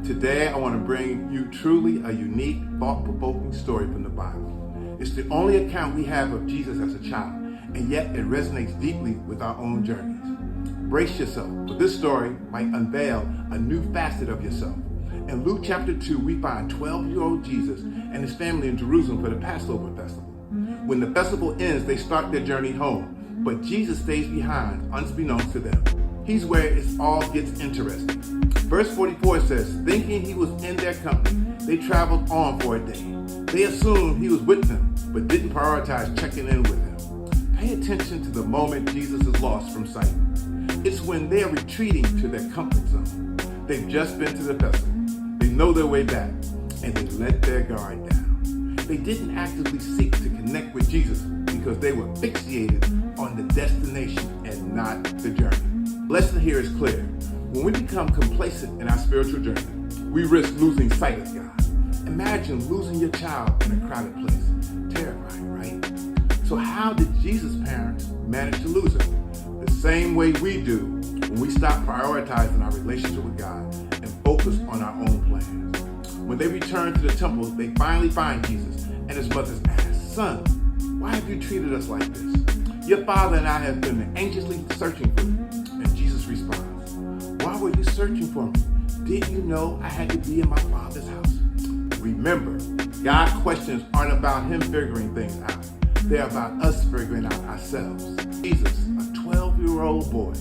Today, I want to bring you truly a unique, thought-provoking story from the Bible. It's the only account we have of Jesus as a child, and yet it resonates deeply with our own journeys. Brace yourself, for this story might unveil a new facet of yourself. In Luke chapter 2, we find 12-year-old Jesus and his family in Jerusalem for the Passover festival. When the festival ends, they start their journey home, but Jesus stays behind, unbeknownst to them. He's where it all gets interesting. Verse 44 says, thinking he was in their company, they traveled on for a day. They assumed he was with them, but didn't prioritize checking in with him. Pay attention to the moment Jesus is lost from sight. It's when they're retreating to their comfort zone. They've just been to the festival. They know their way back, and they let their guard down. They didn't actively seek to connect with Jesus because they were fixated on the destination and not the journey. Lesson here is clear. When we become complacent in our spiritual journey, we risk losing sight of God. Imagine losing your child in a crowded place. Terrifying, right? So how did Jesus' parents manage to lose him? The same way we do when we stop prioritizing our relationship with God and focus on our own plans. When they return to the temple, they finally find Jesus, and his mother asks, "Son, why have you treated us like this? Your father and I have been anxiously searching for you." And Jesus responds, "Why were you searching for me? Didn't you know I had to be in my Father's house?" Remember, God's questions aren't about him figuring things out. They're about us figuring out ourselves. Jesus, a 12-year-old boy,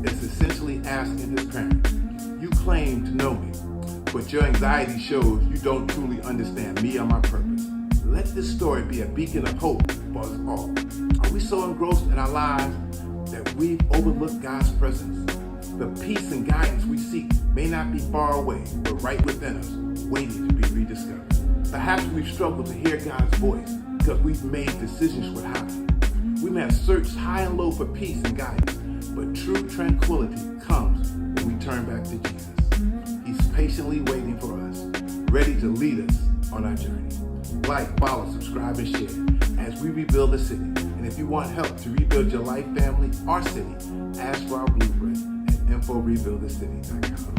is essentially asking his parents, "You claim to know me, but your anxiety shows you don't truly understand me or my purpose." Let this story be a beacon of hope for us all. Are we so engrossed in our lives that we've overlooked God's presence? The peace and guidance we seek may not be far away, but right within us, waiting to be rediscovered. Perhaps we've struggled to hear God's voice because we've made decisions with how. We may have searched high and low for peace and guidance, but true tranquility comes when we turn back to Jesus. He's patiently waiting for us, ready to lead us on our journey. Like, follow, subscribe, and share as we rebuild the city. And if you want help to rebuild your life, family, or city, ask for our blueprint at inforebuildthecity.com.